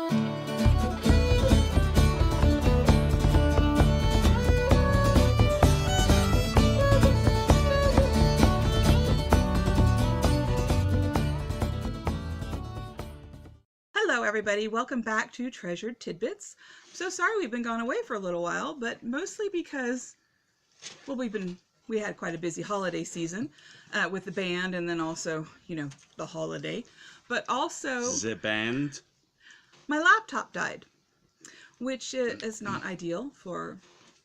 Hello, everybody. Welcome back to Treasured Tidbits. I'm so sorry we've been gone away for a little while, but mostly because, well, we had quite a busy holiday season with the band, and then also, the holiday. But also, the band. My laptop died, which is not ideal for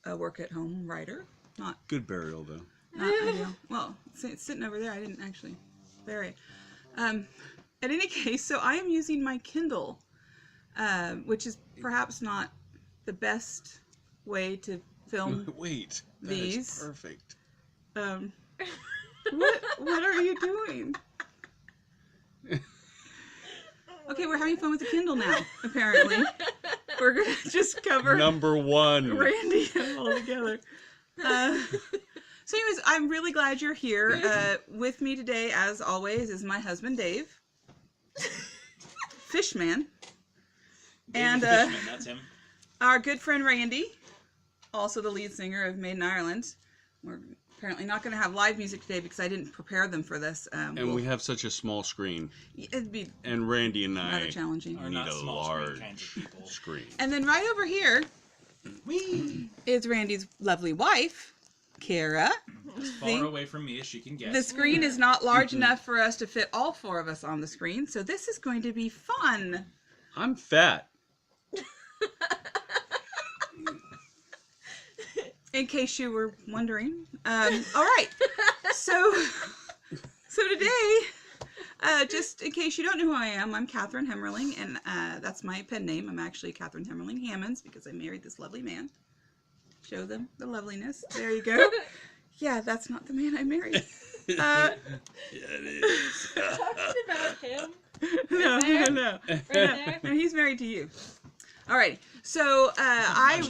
a work-at-home writer. Not good burial, though. Not ideal. Well, it's sitting over there. I didn't actually bury it. At any case, so I am using my Kindle, which is perhaps not the best way to film. Wait, that these. Is perfect. What are you doing? Okay, we're having fun with the Kindle now. Apparently, we're gonna just cover number one. Randy all together. So, anyways, I'm really glad you're here. With me today, as always, is my husband Dave. Fishman. And Fishman, that's him. Our good friend Randy, also the lead singer of Made in Ireland. We're apparently not going to have live music today because I didn't prepare them for this. And we have such a small screen. It'd be and Randy and I challenging. need a large screen. And then right over here is Randy's lovely wife, Kara. As far away from me as she can get. The screen is not large enough for us to fit all four of us on the screen, so this is going to be fun. I'm fat. In case you were wondering. All right. So today, just in case you don't know who I am, I'm Catherine Hemmerling, and that's my pen name. I'm actually Catherine Hemmerling Hammonds because I married this lovely man. Show them the loveliness. There you go. Yeah, that's not the man I married. Yeah, it is. Talking about him. No. Right there. No, he's married to you. All right. So I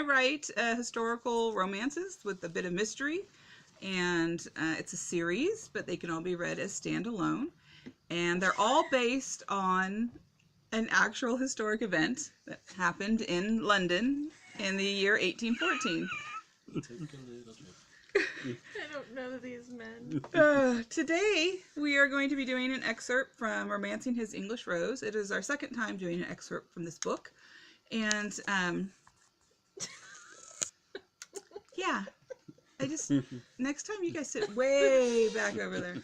write historical romances with a bit of mystery, and it's a series, but they can all be read as standalone, and they're all based on an actual historic event that happened in London in the year 1814. I don't know these men. Today, we are going to be doing an excerpt from Romancing His English Rose. It is our second time doing an excerpt from this book. And, yeah, next time you guys sit way back over there.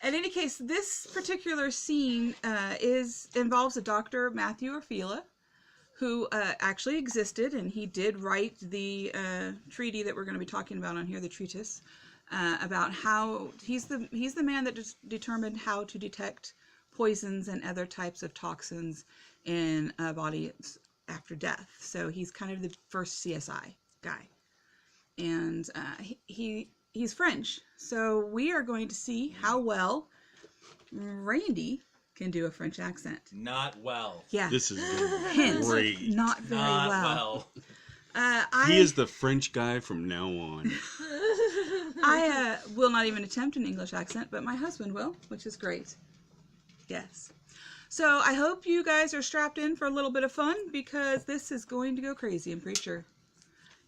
In any case, this particular scene involves a Dr. Matthew Orfila, who actually existed, and he did write the treaty that we're going to be talking about on here, the treatise, about how he's the man that determined how to detect poisons and other types of toxins in a body after death. So he's kind of the first CSI guy, and he's French. So we are going to see how well Randy can do a French accent. Not well. Yeah. This is Hint, great. not very well. He is the French guy from now on. I will not even attempt an English accent, but my husband will, which is great. Yes. So I hope you guys are strapped in for a little bit of fun, because this is going to go crazy, I'm pretty sure.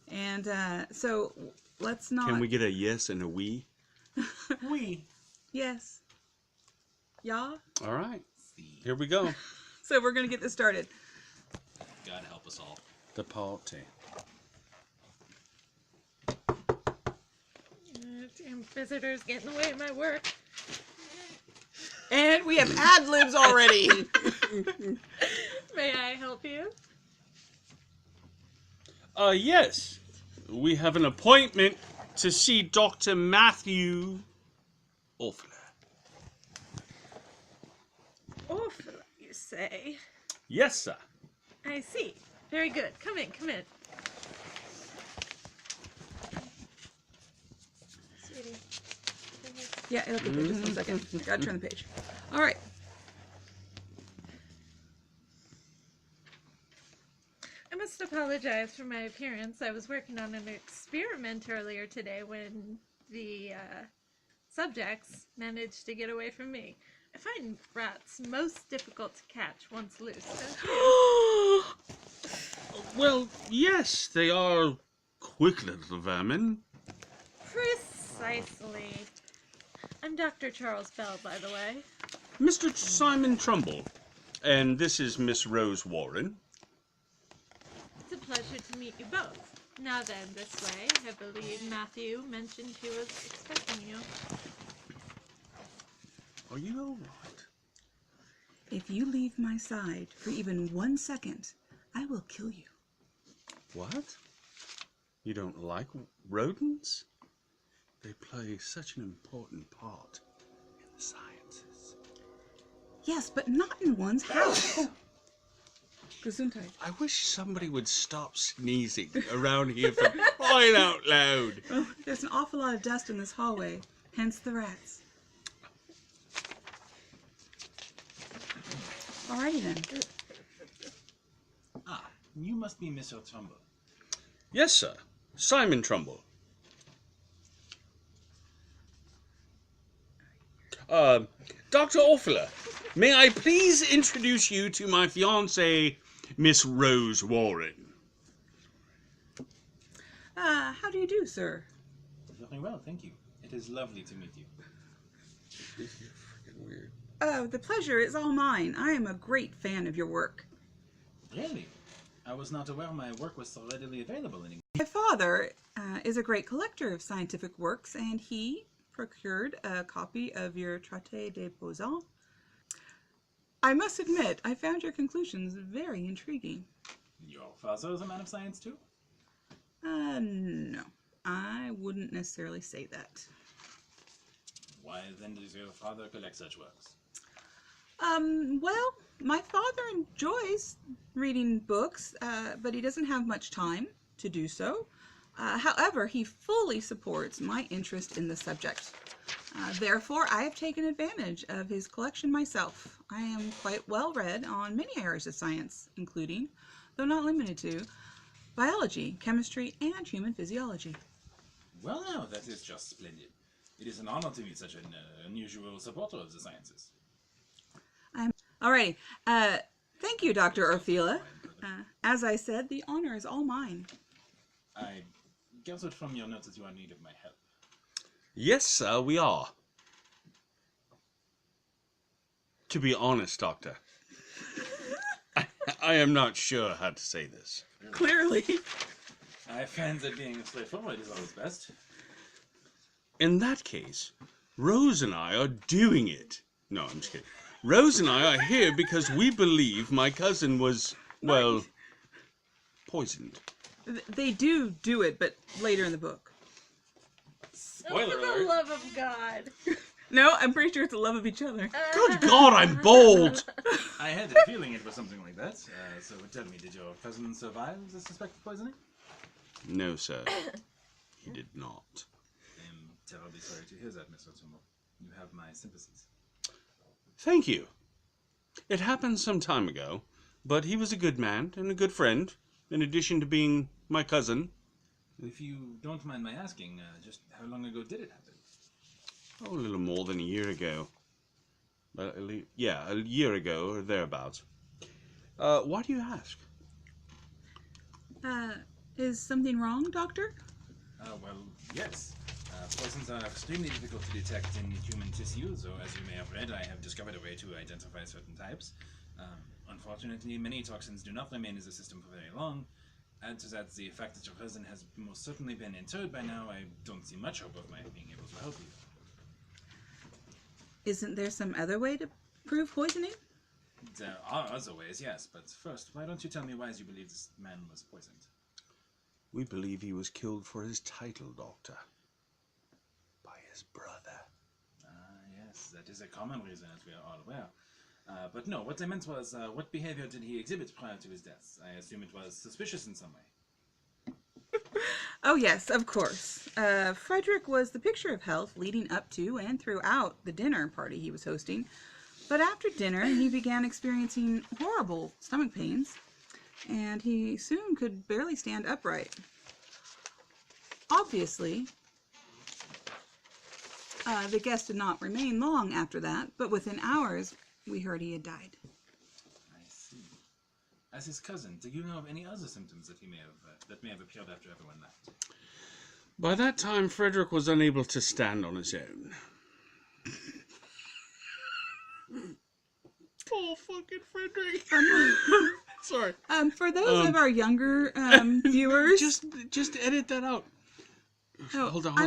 And so let's not... Can we get a yes and a we? We. Yes. Yeah. All right. Here we go. So we're going to get this started. God help us all. The party. Damn visitors getting in the way of my work. And we have ad-libs already. May I help you? Yes. We have an appointment to see Dr. Matthew Orfila. Orfila, you say? Yes, sir. I see. Very good. Come in, come in. Sweetie. Yeah, it'll take just 1 second. I gotta turn the page. All right. I must apologize for my appearance. I was working on an experiment earlier today when the subjects managed to get away from me. I find rats most difficult to catch once loose, don't you? Well, yes, they are quick little vermin. Precisely. I'm Dr. Charles Bell, by the way. Mr. Simon Trumbull. And this is Miss Rose Warren. It's a pleasure to meet you both. Now then, this way. I believe Matthew mentioned he was expecting you. Are you all right? If you leave my side for even 1 second, I will kill you. What? You don't like rodents? They play such an important part in the sciences. Yes, but not in one's house. Gesundheit. I wish somebody would stop sneezing around here for crying out loud. Oh, there's an awful lot of dust in this hallway, hence the rats. Alrighty then. Ah, you must be Mr. Trumbull. Yes, sir. Simon Trumbull. Dr. Orfila, may I please introduce you to my fiancée, Miss Rose Warren? How do you do, sir? Very well, thank you. It is lovely to meet you. You're freaking weird. The pleasure is all mine. I am a great fan of your work. Really? I was not aware my work was so readily available anymore. My father is a great collector of scientific works, and he procured a copy of your Traité des Beaux-Arts. I must admit, I found your conclusions very intriguing. Your father is a man of science too? No. I wouldn't necessarily say that. Why then does your father collect such works? Well, my father enjoys reading books, but he doesn't have much time to do so. However, he fully supports my interest in the subject. Therefore, I have taken advantage of his collection myself. I am quite well read on many areas of science, including, though not limited to, biology, chemistry, and human physiology. Well, now, that is just splendid. It is an honor to meet such an unusual supporter of the sciences. Alrighty. Thank you, Dr. Orfila. As I said, the honor is all mine. I gathered from your notes that you are in need of my help. Yes, sir, we are. To be honest, Doctor, I am not sure how to say this. Clearly. I find that being straightforward is always best. In that case, Rose and I are doing it. No, I'm just kidding. Rose and I are here because we believe my cousin was, well, poisoned. They do it, but later in the book. Spoiler Oh, for the alert. love of God. No, I'm pretty sure it's the love of each other. Good God, I'm bold! I had a feeling it was something like that. So tell me, did your cousin survive the suspected poisoning? No, sir, he did not. I am terribly sorry to hear that, Mr. Trumbull. You have my sympathies. Thank you. It happened some time ago, but he was a good man and a good friend, in addition to being my cousin. If you don't mind my asking, just how long ago did it happen? Oh, a little more than a year ago. Yeah, a year ago or thereabouts. Why do you ask? Is something wrong, Doctor? Well, yes. Poisons are extremely difficult to detect in human tissue, so as you may have read, I have discovered a way to identify certain types. Unfortunately, many toxins do not remain in the system for very long. Add to that the fact that your cousin has most certainly been interred by now, I don't see much hope of my being able to help you. Isn't there some other way to prove poisoning? There are other ways, yes, but first, why don't you tell me why you believe this man was poisoned? We believe he was killed for his title, Doctor. By his brother. Yes, that is a common reason, as we are all aware. But no, what I meant was, what behavior did he exhibit prior to his death? I assume it was suspicious in some way. Oh, yes, of course. Frederick was the picture of health leading up to and throughout the dinner party he was hosting. But after dinner, he began experiencing horrible stomach pains, and he soon could barely stand upright. Obviously, The guest did not remain long after that, but within hours, we heard he had died. I see. As his cousin, do you know of any other symptoms that may have appeared after everyone left? By that time, Frederick was unable to stand on his own. Poor fucking Frederick. Sorry. For those of our younger viewers, Just edit that out. no, Hold on.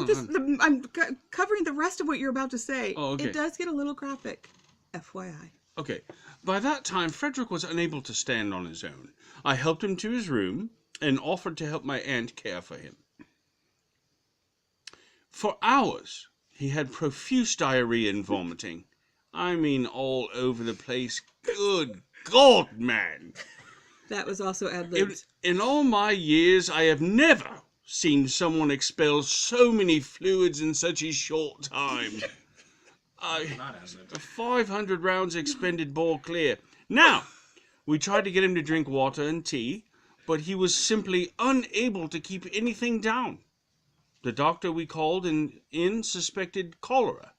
I'm covering the rest of what you're about to say. Oh, okay. It does get a little graphic, FYI. Okay. By that time, Frederick was unable to stand on his own. I helped him to his room and offered to help my aunt care for him. For hours, he had profuse diarrhea and vomiting. I mean, all over the place. Good God, man. That was also ad-libbed. In all my years, I have never seen someone expel so many fluids in such a short time. Not ad-libbed. 500 rounds expended, ball clear. Now, we tried to get him to drink water and tea, but he was simply unable to keep anything down. The doctor we called in suspected cholera,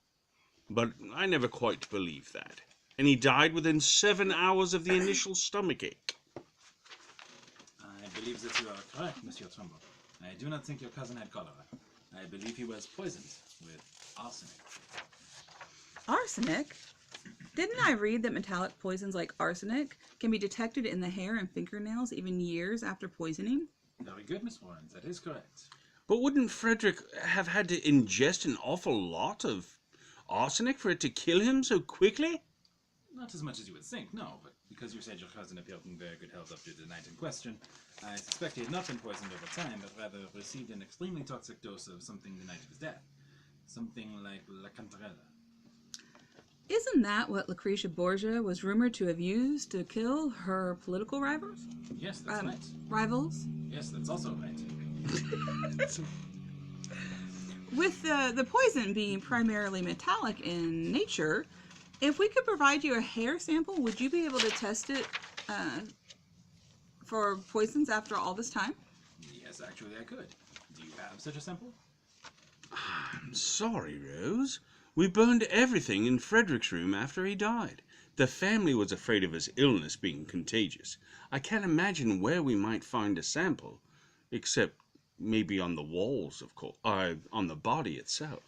but I never quite believed that. And he died within 7 hours of the initial stomachache. I believe that you are correct, Monsieur Trumbull. I do not think your cousin had cholera. I believe he was poisoned with arsenic. Arsenic? Didn't I read that metallic poisons like arsenic can be detected in the hair and fingernails even years after poisoning? Very good, Miss Warren. That is correct. But wouldn't Frederick have had to ingest an awful lot of arsenic for it to kill him so quickly? Not as much as you would think, no, but because you said your cousin appeared in very good health up to the night in question, I suspect he had not been poisoned over time, but rather received an extremely toxic dose of something the night of his death. Something like La Cantarella. Isn't that what Lucretia Borgia was rumored to have used to kill her political rivals? Yes, that's right. Rivals? Yes, that's also right. With the poison being primarily metallic in nature, if we could provide you a hair sample, would you be able to test it for poisons after all this time? Yes, actually I could. Do you have such a sample? I'm sorry, Rose. We burned everything in Frederick's room after he died. The family was afraid of his illness being contagious. I can't imagine where we might find a sample, except maybe on the walls, of course, on the body itself.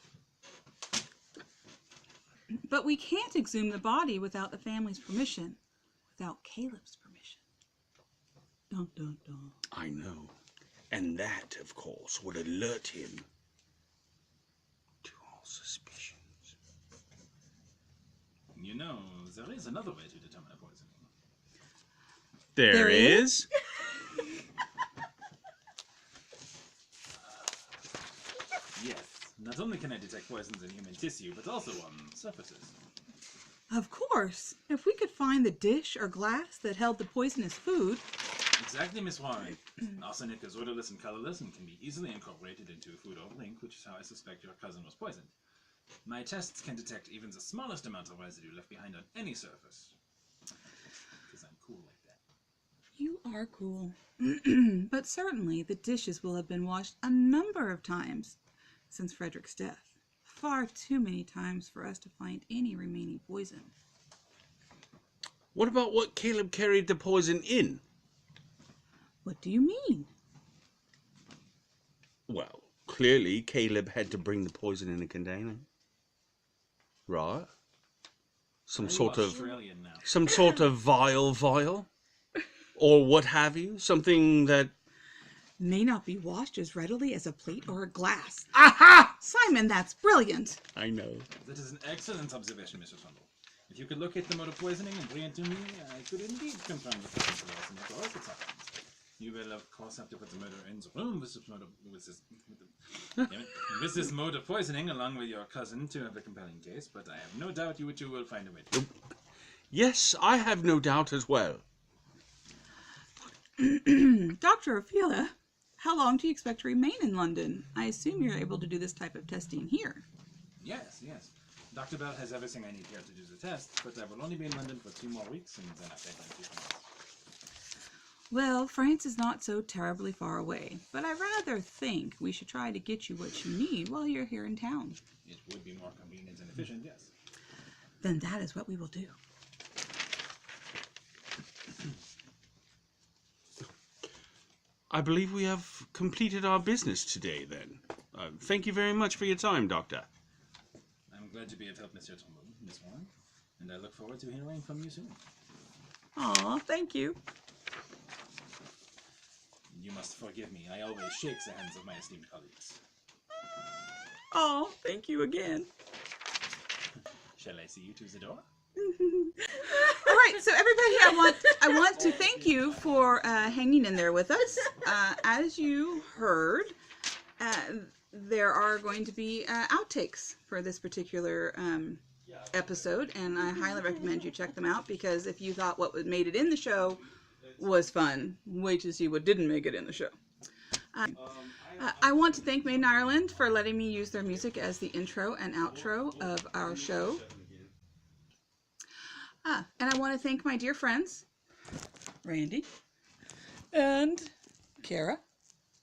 But we can't exhume the body without the family's permission, without Caleb's permission. Dun, dun, dun. I know. And that, of course, would alert him to all suspicions. You know, there is another way to determine a poisoning. There is? Yes. Not only can I detect poisons in human tissue, but also on surfaces. Of course. If we could find the dish or glass that held the poisonous food. Exactly, Miss Warren. Arsenic is odorless and colorless and can be easily incorporated into food or drink, which is how I suspect your cousin was poisoned. My tests can detect even the smallest amount of residue left behind on any surface. Because I'm cool like that. You are cool. But certainly the dishes will have been washed a number of times since Frederick's death. Far too many times for us to find any remaining poison. What about what Caleb carried the poison in? What do you mean? Well, clearly Caleb had to bring the poison in a container. Right? Some sort of vial, or what have you, something that may not be washed as readily as a plate or a glass. Aha! Simon, that's brilliant. I know. That is an excellent observation, Mr. Trumbull. If you could locate the mode of poisoning and bring it to me, I could indeed confirm the presence of arsenic or else it's happened. You will, of course, have to put the murderer in the room with this mode of poisoning, along with your cousin, to have a compelling case, but I have no doubt you two will find a way to. Yes, I have no doubt as well. Dr. Ophelia, how long do you expect to remain in London? I assume you're able to do this type of testing here. Yes. Dr. Bell has everything I need here to do the test, but I will only be in London for 2 more weeks, and then I think I'm Well, France is not so terribly far away, but I rather think we should try to get you what you need while you're here in town. It would be more convenient and efficient, yes. Then that is what we will do. I believe we have completed our business today, then. Thank you very much for your time, Doctor. I'm glad to be of help, Monsieur Tombeau, Miss Warren, and I look forward to hearing from you soon. Aw, thank you. You must forgive me. I always shake the hands of my esteemed colleagues. Oh, thank you again. Shall I see you to the door? All right, so everybody, I want to thank you for hanging in there with us. As you heard, there are going to be outtakes for this particular episode, and I highly recommend you check them out, because if you thought what made it in the show was fun, wait to see what didn't make it in the show. I want to thank Made in Ireland for letting me use their music as the intro and outro of our show. And I want to thank my dear friends, Randy and Kara.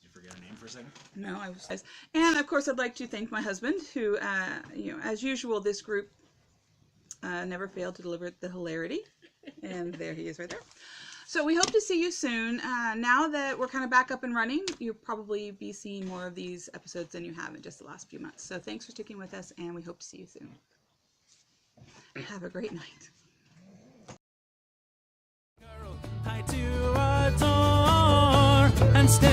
Did you forget her name for a second? No, I was. And of course, I'd like to thank my husband, who, as usual, this group never failed to deliver the hilarity. And there he is right there. So we hope to see you soon. Now that we're kind of back up and running, you'll probably be seeing more of these episodes than you have in just the last few months. So thanks for sticking with us, and we hope to see you soon. Have a great night. I do adore, and still